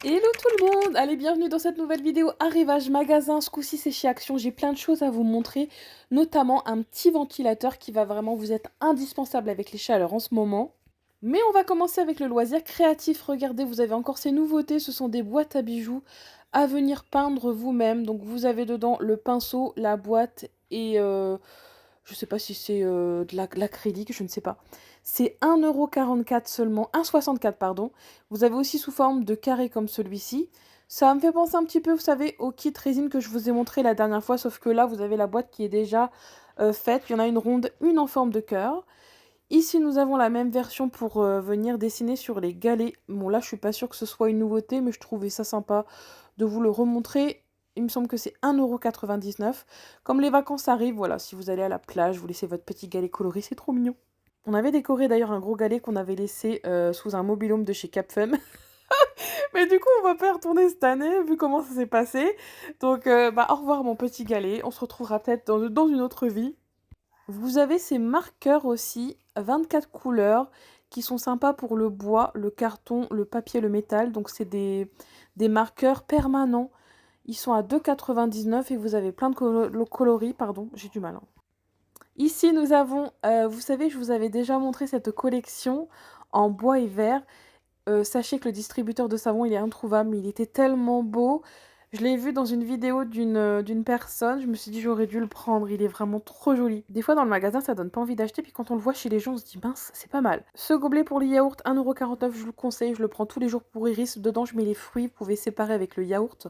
Hello tout le monde! Allez, bienvenue dans cette nouvelle vidéo arrivage magasin. Ce coup-ci, c'est chez Action. J'ai plein de choses à vous montrer, notamment un petit ventilateur qui va vraiment vous être indispensable avec les chaleurs en ce moment. Mais on va commencer avec le loisir créatif. Regardez, vous avez encore ces nouveautés. Ce sont des boîtes à bijoux à venir peindre vous-même. Donc vous avez dedans le pinceau, la boîte et je sais pas si c'est de l'acrylique, je ne sais pas. C'est 1,44 € seulement, 1,64 € pardon. Vous avez aussi sous forme de carré comme celui-ci. Ça me fait penser un petit peu, vous savez, au kit résine que je vous ai montré la dernière fois, sauf que là, vous avez la boîte qui est déjà faite. Il y en a une ronde, une en forme de cœur. Ici, nous avons la même version pour venir dessiner sur les galets. Bon, là, je suis pas sûre que ce soit une nouveauté, mais je trouvais ça sympa de vous le remontrer. Il me semble que c'est 1,99 €. Comme les vacances arrivent, voilà, si vous allez à la plage, vous laissez votre petit galet coloré, c'est trop mignon. On avait décoré d'ailleurs un gros galet qu'on avait laissé sous un mobil-home de chez Capfem. Mais du coup, on va pas y retourner cette année, vu comment ça s'est passé. Donc, bah, au revoir mon petit galet. On se retrouvera peut-être dans une autre vie. Vous avez ces marqueurs aussi, 24 couleurs, qui sont sympas pour le bois, le carton, le papier, le métal. Donc, c'est des marqueurs permanents. Ils sont à 2,99 € et vous avez plein de coloris. Pardon, j'ai du mal, hein. Ici, nous avons, vous savez, je vous avais déjà montré cette collection en bois et verre. Sachez que le distributeur de savon, il est introuvable, mais il était tellement beau. Je l'ai vu dans une vidéo d'une personne, je me suis dit j'aurais dû le prendre, il est vraiment trop joli. Des fois dans le magasin, ça donne pas envie d'acheter, puis quand on le voit chez les gens, on se dit mince, c'est pas mal. Ce gobelet pour les yaourts, 1,49 €, je vous le conseille, je le prends tous les jours pour Iris. Dedans, je mets les fruits, vous pouvez séparer avec le yaourt.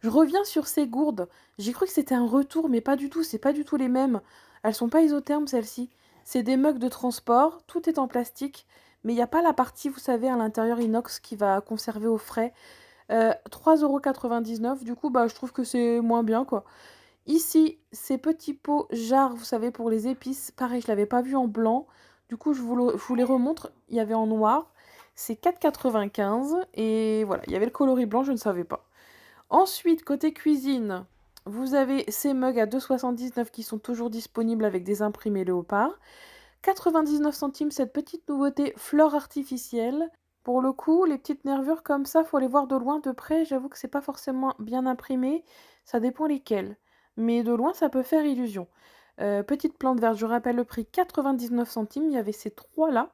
Je reviens sur ces gourdes. J'ai cru que c'était un retour, mais pas du tout, c'est pas du tout les mêmes. Elles sont pas isothermes, celles-ci. C'est des mugs de transport, tout est en plastique, mais il n'y a pas la partie, vous savez, à l'intérieur inox qui va conserver au frais. 3,99 €, du coup, bah, je trouve que c'est moins bien, quoi. Ici, ces petits pots jarres, vous savez, pour les épices, pareil, je l'avais pas vu en blanc. Du coup, je vous les remontre. Il y avait en noir. C'est 4,95 € et voilà, il y avait le coloris blanc, je ne savais pas. Ensuite, côté cuisine, vous avez ces mugs à 2,79 € qui sont toujours disponibles avec des imprimés léopard. 99 centimes, cette petite nouveauté fleur artificielle. Pour le coup, les petites nervures comme ça, faut les voir de loin, de près. J'avoue que c'est pas forcément bien imprimé. Ça dépend lesquels. Mais de loin, ça peut faire illusion. Petite plante verte, je rappelle le prix, 99 centimes. Il y avait ces trois-là.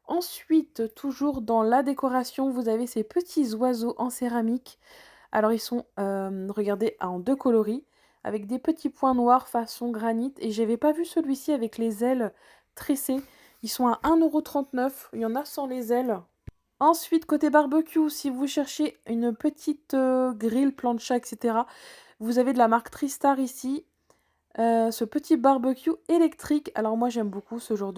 Ensuite, toujours dans la décoration, vous avez ces petits oiseaux en céramique. Alors ils sont, regardez, en 2 coloris, avec des petits points noirs façon granit et j'avais pas vu celui-ci avec les ailes tressées. Ils sont à 1,39 €, il y en a sans les ailes. Ensuite, côté barbecue, si vous cherchez une petite, grille, plancha et cetera, vous avez de la marque Tristar ici, ce petit barbecue électrique. Alors moi j'aime beaucoup ce genre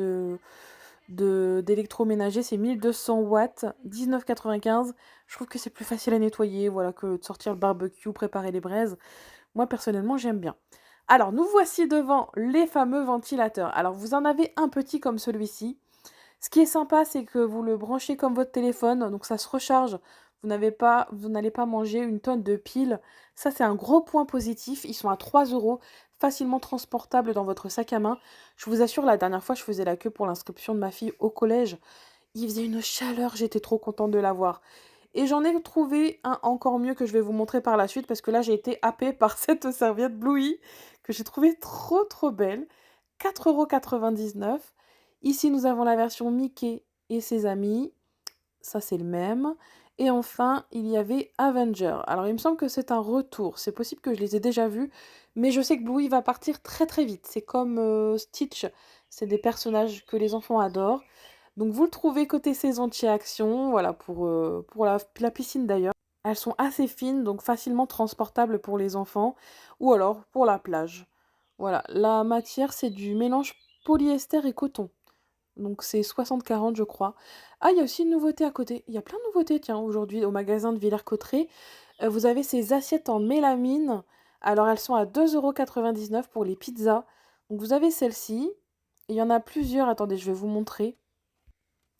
d'électroménager, c'est 1200 watts, 19,95 €. Je trouve que c'est plus facile à nettoyer, voilà, que de sortir le barbecue, préparer les braises. Moi, personnellement, j'aime bien. Alors, nous voici devant les fameux ventilateurs. Alors, vous en avez un petit comme celui-ci. Ce qui est sympa, c'est que vous le branchez comme votre téléphone, donc ça se recharge. Vous n'allez pas manger une tonne de piles. Ça, c'est un gros point positif. Ils sont à 3 €, facilement transportables dans votre sac à main. Je vous assure, la dernière fois, je faisais la queue pour l'inscription de ma fille au collège. Il faisait une chaleur, j'étais trop contente de l'avoir. Et j'en ai trouvé un encore mieux que je vais vous montrer par la suite parce que là, j'ai été happée par cette serviette Bluey que j'ai trouvée trop trop belle. 4,99 €. Ici, nous avons la version Mickey et ses amis. Ça, c'est le même. Et enfin, il y avait Avenger. Alors, il me semble que c'est un retour. C'est possible que je les ai déjà vus, mais je sais que Bluey va partir très très vite. C'est comme Stitch. C'est des personnages que les enfants adorent. Donc, vous le trouvez côté saison de chez Action. Voilà, pour la piscine d'ailleurs. Elles sont assez fines, donc facilement transportables pour les enfants. Ou alors pour la plage. Voilà, la matière, c'est du mélange polyester et coton. Donc c'est 60-40 je crois. Ah, il y a aussi une nouveauté à côté. Il y a plein de nouveautés, tiens, aujourd'hui au magasin de Villers-Cotterêts. Vous avez ces assiettes en mélamine. Alors elles sont à 2,99 € pour les pizzas. Donc vous avez celle-ci. Il y en a plusieurs. Attendez, je vais vous montrer.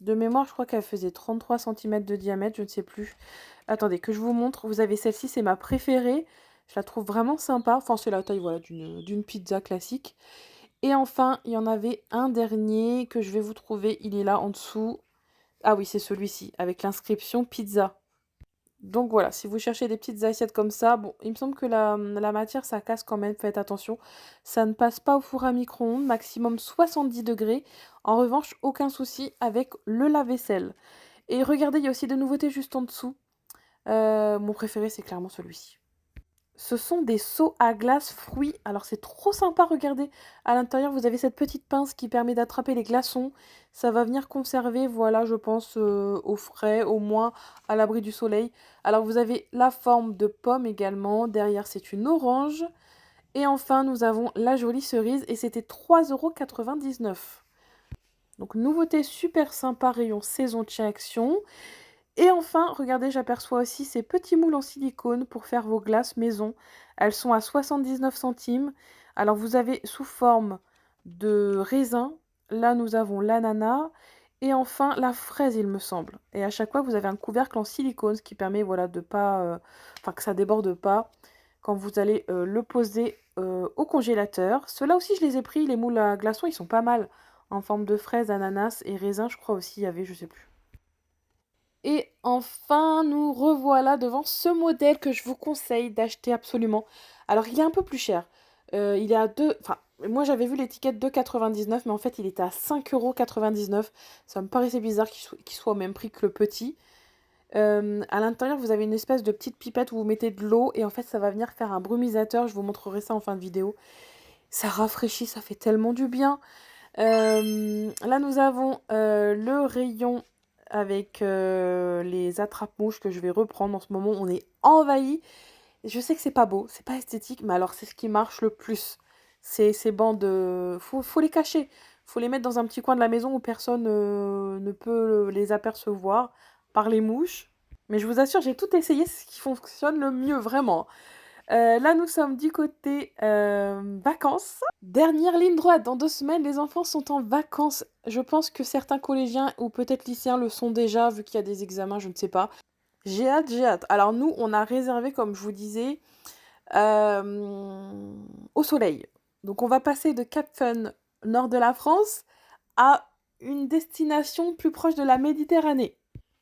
De mémoire, je crois qu'elle faisait 33 centimètres de diamètre, je ne sais plus. Attendez, que je vous montre. Vous avez celle-ci, c'est ma préférée. Je la trouve vraiment sympa. Enfin, c'est la taille, voilà, d'une pizza classique. Et enfin, il y en avait un dernier que je vais vous trouver. Il est là en dessous. Ah oui, c'est celui-ci, avec l'inscription pizza. Donc voilà, si vous cherchez des petites assiettes comme ça, bon, il me semble que la matière, ça casse quand même, faites attention. Ça ne passe pas au four à micro-ondes, maximum 70 degrés. En revanche, aucun souci avec le lave-vaisselle. Et regardez, il y a aussi des nouveautés juste en dessous. Mon préféré, c'est clairement celui-ci. Ce sont des seaux à glace fruits. Alors c'est trop sympa, regardez. À l'intérieur, vous avez cette petite pince qui permet d'attraper les glaçons. Ça va venir conserver, voilà, je pense, au frais, au moins à l'abri du soleil. Alors vous avez la forme de pomme également. Derrière, c'est une orange. Et enfin, nous avons la jolie cerise et c'était 3,99 €. Donc nouveauté super sympa, rayon saison de chez Action. Et enfin, regardez, j'aperçois aussi ces petits moules en silicone pour faire vos glaces maison. Elles sont à 79 centimes. Alors vous avez sous forme de raisin. Là, nous avons l'ananas. Et enfin, la fraise, il me semble. Et à chaque fois, vous avez un couvercle en silicone, ce qui permet voilà, de pas, enfin, que ça déborde pas quand vous allez le poser au congélateur. Ceux-là aussi, je les ai pris. Les moules à glaçons, ils sont pas mal. En forme de fraise, ananas et raisin, je crois aussi, il y avait, je sais plus. Et enfin, nous revoilà devant ce modèle que je vous conseille d'acheter absolument. Alors, il est un peu plus cher. Il est à 2... Enfin, moi j'avais vu l'étiquette 2,99, mais en fait il était à 5,99 €. Ça me paraissait bizarre qu'il soit au même prix que le petit. À l'intérieur, vous avez une espèce de petite pipette où vous mettez de l'eau et en fait ça va venir faire un brumisateur. Je vous montrerai ça en fin de vidéo. Ça rafraîchit, ça fait tellement du bien. Là, nous avons le rayon avec les attrape-mouches que je vais reprendre en ce moment. On est envahi. Je sais que c'est pas beau, c'est pas esthétique, mais alors c'est ce qui marche le plus. Ces bandes, faut les cacher. Faut les mettre dans un petit coin de la maison où personne ne peut les apercevoir par les mouches. Mais je vous assure, j'ai tout essayé, c'est ce qui fonctionne le mieux, vraiment. Là, nous sommes du côté vacances. Dernière ligne droite, dans 2 semaines, les enfants sont en vacances. Je pense que certains collégiens ou peut-être lycéens le sont déjà, vu qu'il y a des examens, je ne sais pas. J'ai hâte, j'ai hâte. Alors nous, on a réservé, comme je vous disais, au soleil. Donc on va passer de Cap Fun, nord de la France, à une destination plus proche de la Méditerranée.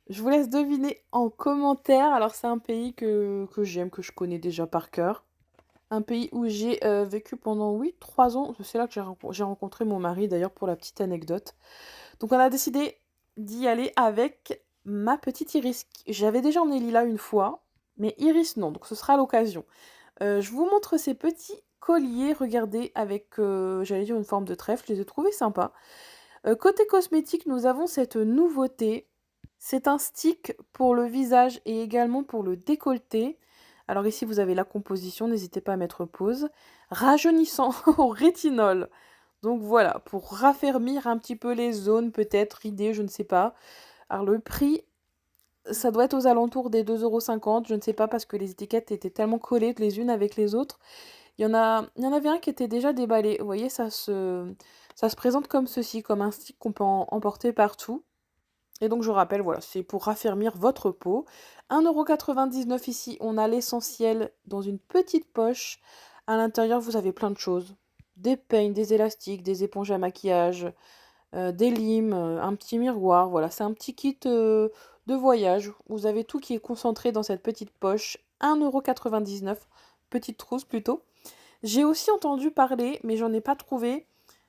Je vous laisse deviner en commentaire. Alors c'est un pays que j'aime, que je connais déjà par cœur. Un pays où j'ai vécu pendant, oui, 3 ans. C'est là que j'ai rencontré mon mari, d'ailleurs, pour la petite anecdote. Donc on a décidé d'y aller avec ma petite Iris. J'avais déjà emmené Lila une fois, mais Iris non, donc ce sera à l'occasion. Je vous montre ces petits colliers, regardez, avec, j'allais dire une forme de trèfle, je les ai trouvés sympas. Côté cosmétique, nous avons cette nouveauté. C'est un stick pour le visage et également pour le décolleté. Alors ici, vous avez la composition, n'hésitez pas à mettre pause. Rajeunissant au rétinol. Donc voilà, pour raffermir un petit peu les zones, peut-être, ridées, je ne sais pas. Alors le prix, ça doit être aux alentours des 2,50 €, je ne sais pas, parce que les étiquettes étaient tellement collées les unes avec les autres. Il y en avait un qui était déjà déballé. Vous voyez, ça se présente comme ceci, comme un stick qu'on peut emporter partout. Et donc je rappelle, voilà, c'est pour raffermir votre peau. 1,99 € ici, on a l'essentiel dans une petite poche. À l'intérieur, vous avez plein de choses. Des peignes, des élastiques, des éponges à maquillage, des limes, un petit miroir. Voilà, c'est un petit kit de voyage. Vous avez tout qui est concentré dans cette petite poche. 1,99 €, petite trousse plutôt. J'ai aussi entendu parler, mais j'en ai pas trouvé,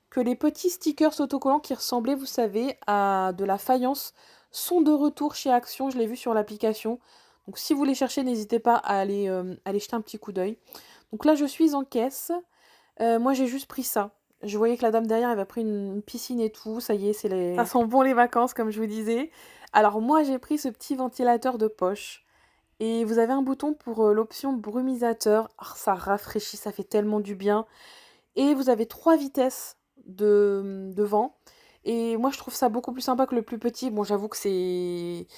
que les petits stickers autocollants qui ressemblaient, vous savez, à de la faïence sont de retour chez Action. Je l'ai vu sur l'application. Donc si vous les cherchez, n'hésitez pas à aller jeter un petit coup d'œil. Donc là, je suis en caisse. Moi, j'ai juste pris ça. Je voyais que la dame derrière avait pris une piscine et tout. Ça y est, ça sent bon les vacances, comme je vous disais. Alors moi, j'ai pris ce petit ventilateur de poche. Et vous avez un bouton pour l'option brumisateur. Ah, ça rafraîchit, ça fait tellement du bien. Et vous avez 3 vitesses de vent. Et moi, je trouve ça beaucoup plus sympa que le plus petit. Bon, j'avoue que c'est...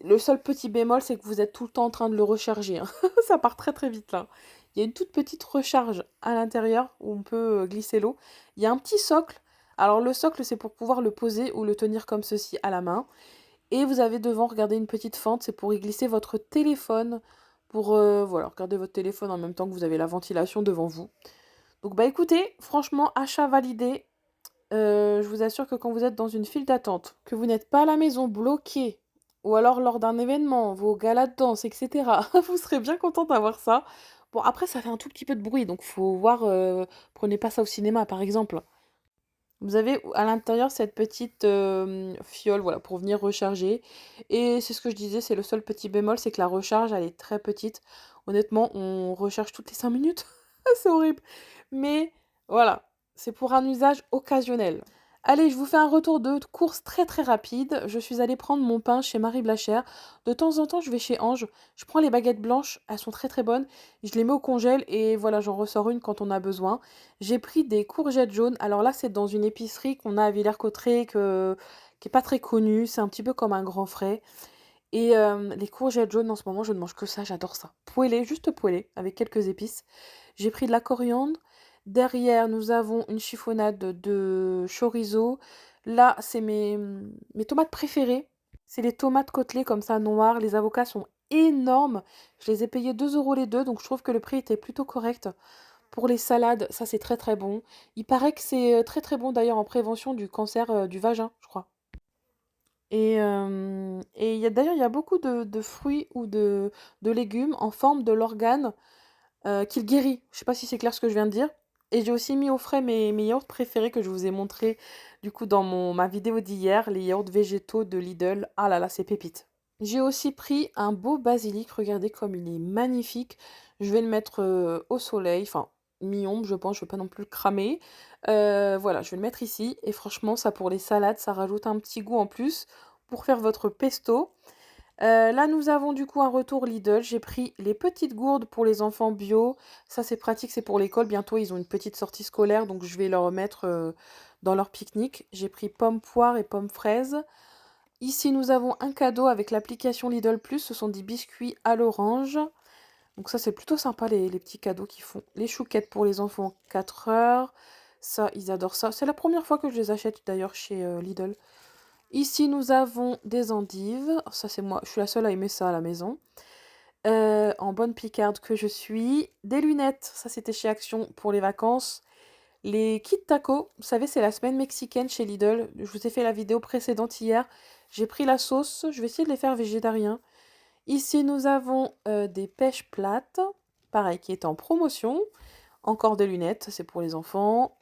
Le seul petit bémol, c'est que vous êtes tout le temps en train de le recharger, hein. Ça part très très vite là. Il y a une toute petite recharge à l'intérieur où on peut glisser l'eau. Il y a un petit socle. Alors le socle, c'est pour pouvoir le poser ou le tenir comme ceci à la main. Et vous avez devant, regardez, une petite fente, c'est pour y glisser votre téléphone. Pour, voilà, regarder votre téléphone en même temps que vous avez la ventilation devant vous. Donc bah écoutez, franchement, achat validé. Je vous assure que quand vous êtes dans une file d'attente, que vous n'êtes pas à la maison bloqué ou alors lors d'un événement, vos galas de danse, etc. Vous serez bien content d'avoir ça. Bon, après, ça fait un tout petit peu de bruit, donc faut voir. Prenez pas ça au cinéma, par exemple. Vous avez à l'intérieur cette petite fiole, voilà, pour venir recharger. Et c'est ce que je disais, c'est le seul petit bémol, c'est que la recharge, elle est très petite. Honnêtement, on recharge toutes les 5 minutes. C'est horrible. Mais voilà, c'est pour un usage occasionnel. Allez, je vous fais un retour de course très très rapide. Je suis allée prendre mon pain chez Marie Blachère. De temps en temps, je vais chez Ange. Je prends les baguettes blanches, elles sont très très bonnes. Je les mets au congèle et voilà, j'en ressors une quand on a besoin. J'ai pris des courgettes jaunes. Alors là, c'est dans une épicerie qu'on a à Villers-Cotterêts, qui est pas très connue. C'est un petit peu comme un grand frais. Et les courgettes jaunes, en ce moment, je ne mange que ça, j'adore ça. Poêlées, juste poêlées, avec quelques épices. J'ai pris de la coriandre. Derrière, nous avons une chiffonnade de chorizo. Là, c'est mes tomates préférées. C'est les tomates côtelées comme ça, noires. Les avocats sont énormes. Je les ai payés 2 euros les deux, donc je trouve que le prix était plutôt correct. Pour les salades, ça c'est très très bon. Il paraît que c'est très très bon d'ailleurs en prévention du cancer du vagin, je crois. Et d'ailleurs, il y a beaucoup de fruits ou de légumes en forme de l'organe qu'il guérit. Je sais pas si c'est clair ce que je viens de dire. Et j'ai aussi mis au frais mes yaourts préférés que je vous ai montré du coup dans ma vidéo d'hier, les yaourts végétaux de Lidl. Ah là là, c'est pépite. J'ai aussi pris un beau basilic, regardez comme il est magnifique. Je vais le mettre au soleil, enfin mi-ombre je pense, je ne veux pas non plus le cramer. Voilà, je vais le mettre ici et franchement ça pour les salades, ça rajoute un petit goût en plus pour faire votre pesto. Là, nous avons du coup un retour Lidl. J'ai pris les petites gourdes pour les enfants bio. Ça, c'est pratique, c'est pour l'école. Bientôt, ils ont une petite sortie scolaire, donc je vais leur mettre dans leur pique-nique. J'ai pris pommes poires et pommes fraises. Ici, nous avons un cadeau avec l'application Lidl Plus. Ce sont des biscuits à l'orange. Donc ça, c'est plutôt sympa, les petits cadeaux qu'ils font. Les chouquettes pour les enfants, 4 heures. Ça, ils adorent ça. C'est la première fois que je les achète d'ailleurs chez Lidl. Ici, nous avons des endives. Ça, c'est moi. Je suis la seule à aimer ça à la maison. En bonne picarde que je suis. Des lunettes. Ça, c'était chez Action pour les vacances. Les kits taco. Vous savez, c'est la semaine mexicaine chez Lidl. Je vous ai fait la vidéo précédente hier. J'ai pris la sauce. Je vais essayer de les faire végétariens. Ici, nous avons des pêches plates. Pareil, qui est en promotion. Encore des lunettes. C'est pour les enfants.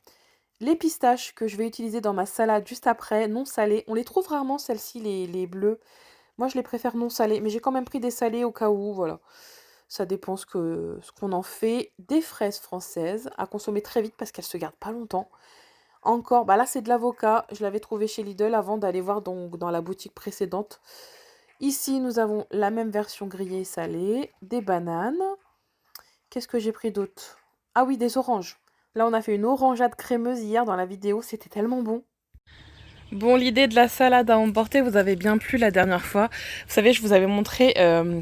Les pistaches que je vais utiliser dans ma salade juste après, non salées. On les trouve rarement, celles-ci, les bleues. Moi, je les préfère non salées, mais j'ai quand même pris des salées au cas où, voilà. Ça dépend ce qu'on en fait. Des fraises françaises à consommer très vite parce qu'elles se gardent pas longtemps. Encore, bah là, c'est de l'avocat. Je l'avais trouvé chez Lidl avant d'aller voir dans la boutique précédente. Ici, nous avons la même version grillée et salée. Des bananes. Qu'est-ce que j'ai pris d'autre? Ah oui, des oranges. Là, on a fait une orangeade crémeuse hier dans la vidéo. C'était tellement bon. Bon, l'idée de la salade à emporter vous avez bien plu la dernière fois. Vous savez, je vous avais montré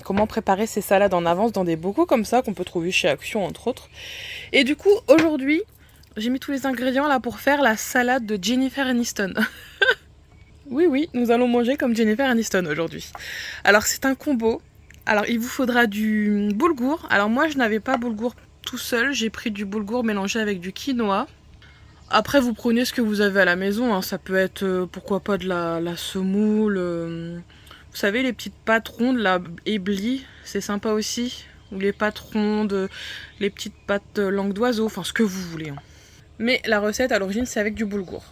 comment préparer ces salades en avance dans des bocaux comme ça qu'on peut trouver chez Action entre autres. Et du coup, aujourd'hui, j'ai mis tous les ingrédients là pour faire la salade de Jennifer Aniston. Oui, oui, nous allons manger comme Jennifer Aniston aujourd'hui. Alors, c'est un combo. Alors, il vous faudra du boulgour. Alors, moi, je n'avais pas boulgour tout seul. J'ai pris du boulgour mélangé avec du quinoa. Après, vous prenez ce que vous avez à la maison, hein. Ça peut être, pourquoi pas, de la semoule. Vous savez, les petites pâtes rondes, là, éblis, c'est sympa aussi. Ou les pâtes rondes, les petites pâtes langue d'oiseau, enfin, ce que vous voulez, hein. Mais la recette, à l'origine, c'est avec du boulgour.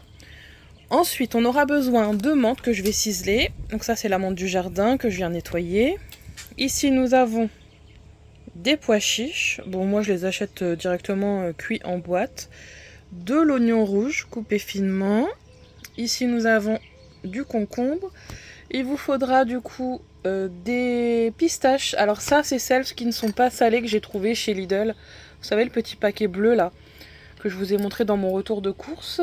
Ensuite, on aura besoin de menthe que je vais ciseler. Donc ça, c'est la menthe du jardin que je viens nettoyer. Ici, nous avons des pois chiches. Bon, moi, je les achète directement cuits en boîte. De l'oignon rouge coupé finement. Ici nous avons du concombre. Il vous faudra du coup des pistaches. Alors ça c'est celles qui ne sont pas salées que j'ai trouvées chez Lidl. Vous savez le petit paquet bleu là que je vous ai montré dans mon retour de course.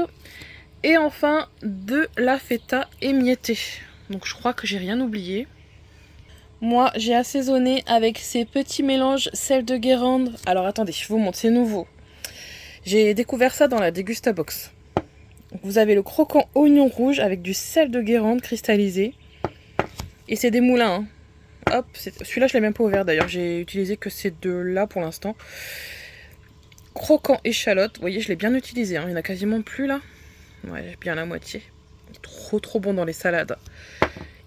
Et enfin de la feta émiettée. Donc je crois que j'ai rien oublié. Moi j'ai assaisonné avec ces petits mélanges sel de Guérande. Alors attendez, je vous montre, c'est nouveau. J'ai découvert ça dans la Dégustabox. Vous avez le croquant oignon rouge avec du sel de Guérande cristallisé. Et c'est des moulins. Hein. Hop, celui-là je l'ai même pas ouvert d'ailleurs. J'ai utilisé que ces deux-là pour l'instant. Croquant échalote. Vous voyez, je l'ai bien utilisé. Hein. Il n'y en a quasiment plus là. Ouais, bien la moitié. Trop bon dans les salades.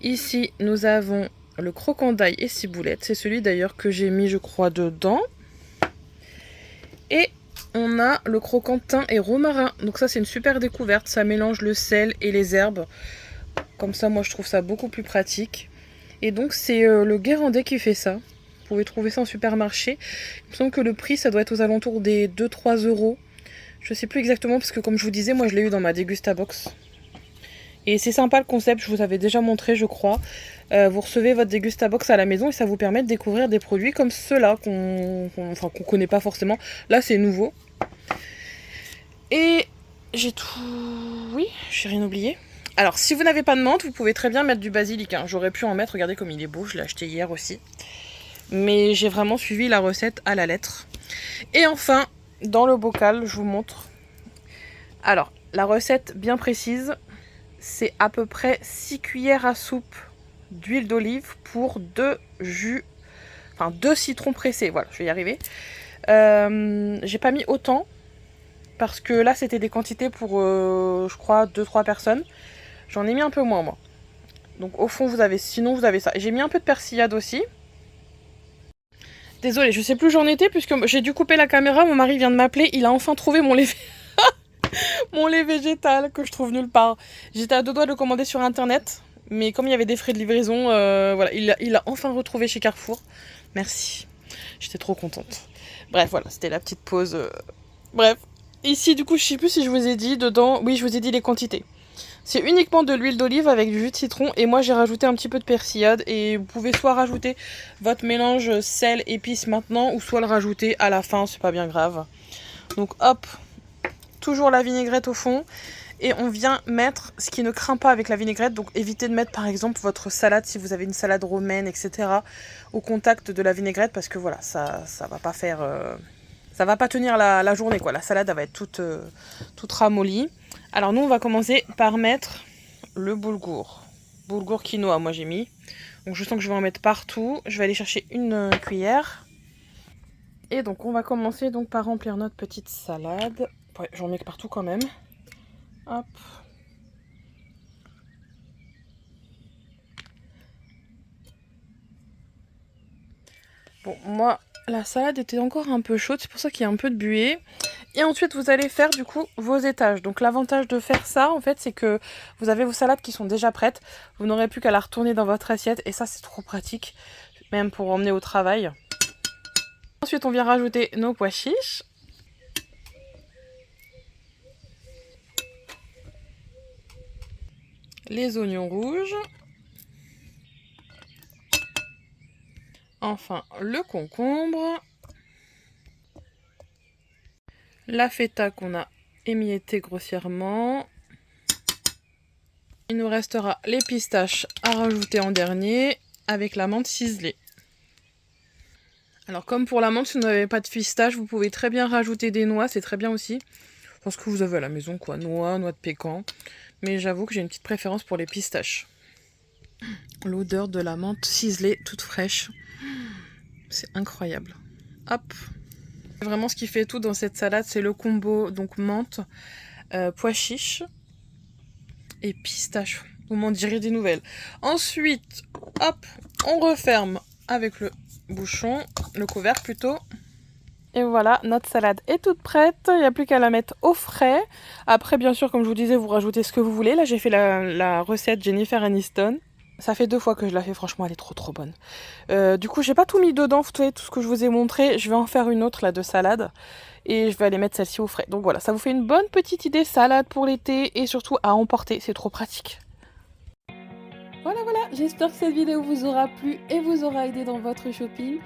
Ici, nous avons le croquant d'ail et ciboulette. C'est celui d'ailleurs que j'ai mis, je crois, dedans. Et on a le croquant thym et romarin. Donc ça, c'est une super découverte. Ça mélange le sel et les herbes. Comme ça, moi, je trouve ça beaucoup plus pratique. Et donc, c'est le Guérandais qui fait ça. Vous pouvez trouver ça en supermarché. Il me semble que le prix, ça doit être aux alentours des 2-3 euros. Je sais plus exactement parce que comme je vous disais, moi je l'ai eu dans ma Dégustabox. Et c'est sympa le concept, je vous avais déjà montré je crois. Vous recevez votre Dégustabox à la maison et ça vous permet de découvrir des produits comme ceux-là qu'on connaît pas forcément. Là c'est nouveau. Et j'ai tout... Oui, j'ai rien oublié. Alors si vous n'avez pas de menthe, vous pouvez très bien mettre du basilic. Hein. J'aurais pu en mettre, regardez comme il est beau, je l'ai acheté hier aussi. Mais j'ai vraiment suivi la recette à la lettre. Et enfin, dans le bocal, je vous montre. Alors, la recette bien précise, c'est à peu près 6 cuillères à soupe d'huile d'olive pour 2 jus, enfin 2 citrons pressés. Voilà, je vais y arriver. J'ai pas mis autant, parce que là, c'était des quantités pour, je crois, 2-3 personnes. J'en ai mis un peu moins, moi. Donc, au fond, sinon, vous avez ça. J'ai mis un peu de persillade aussi. Désolée, je sais plus où j'en étais puisque j'ai dû couper la caméra. Mon mari vient de m'appeler. Il a enfin trouvé mon lait, mon lait végétal que je trouve nulle part. J'étais à 2 doigts de le commander sur internet. Mais comme il y avait des frais de livraison, voilà, il a enfin retrouvé chez Carrefour. Merci. J'étais trop contente. Bref, voilà, c'était la petite pause. Bref. Ici, du coup, je sais plus si je vous ai dit dedans. Oui, je vous ai dit les quantités. C'est uniquement de l'huile d'olive avec du jus de citron et moi j'ai rajouté un petit peu de persillade et vous pouvez soit rajouter votre mélange sel épices maintenant ou soit le rajouter à la fin, c'est pas bien grave. Donc hop, toujours la vinaigrette au fond et on vient mettre ce qui ne craint pas avec la vinaigrette, donc évitez de mettre par exemple votre salade si vous avez une salade romaine etc. au contact de la vinaigrette parce que voilà, ça va pas faire... ça va pas tenir la journée quoi, la salade elle va être toute ramollie. Alors nous on va commencer par mettre le boulgour. Boulgour quinoa moi j'ai mis. Donc je sens que je vais en mettre partout. Je vais aller chercher une cuillère. Et donc on va commencer donc par remplir notre petite salade. Ouais, j'en mets partout quand même. Hop. Bon moi la salade était encore un peu chaude, c'est pour ça qu'il y a un peu de buée. Et ensuite, vous allez faire du coup vos étages. Donc l'avantage de faire ça, en fait, c'est que vous avez vos salades qui sont déjà prêtes. Vous n'aurez plus qu'à la retourner dans votre assiette. Et ça, c'est trop pratique, même pour emmener au travail. Ensuite, on vient rajouter nos pois chiches. Les oignons rouges. Enfin, le concombre. La feta qu'on a émiettée grossièrement. Il nous restera les pistaches à rajouter en dernier avec la menthe ciselée. Alors comme pour la menthe, si vous n'avez pas de pistache, vous pouvez très bien rajouter des noix, c'est très bien aussi. Je pense que vous avez à la maison quoi, noix de pécan. Mais j'avoue que j'ai une petite préférence pour les pistaches. L'odeur de la menthe ciselée, toute fraîche. C'est incroyable. Hop. Vraiment ce qui fait tout dans cette salade, c'est le combo donc menthe, pois chiches et pistache. Vous m'en direz des nouvelles. Ensuite, hop, on referme avec le bouchon, le couvercle plutôt. Et voilà, notre salade est toute prête. Il n'y a plus qu'à la mettre au frais. Après, bien sûr, comme je vous disais, vous rajoutez ce que vous voulez. Là, j'ai fait la recette Jennifer Aniston. Ça fait 2 fois que je la fais, franchement, elle est trop bonne. Du coup, j'ai pas tout mis dedans, vous voyez, tout ce que je vous ai montré. Je vais en faire une autre, là, de salade. Et je vais aller mettre celle-ci au frais. Donc voilà, ça vous fait une bonne petite idée salade pour l'été et surtout à emporter, c'est trop pratique. Voilà, j'espère que cette vidéo vous aura plu et vous aura aidé dans votre shopping.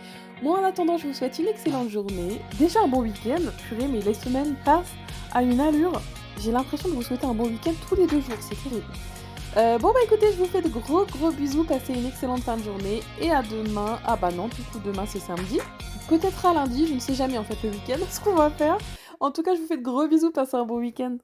Moi, en attendant, je vous souhaite une excellente journée. Déjà un bon week-end. Purée, mais les semaines passent à une allure. J'ai l'impression de vous souhaiter un bon week-end tous les 2 jours, c'est terrible. Bon bah écoutez, je vous fais de gros bisous, passez une excellente fin de journée et à demain. Ah bah non, du coup demain c'est samedi, peut-être à lundi, je ne sais jamais en fait le week-end ce qu'on va faire. En tout cas je vous fais de gros bisous, passez un bon week-end.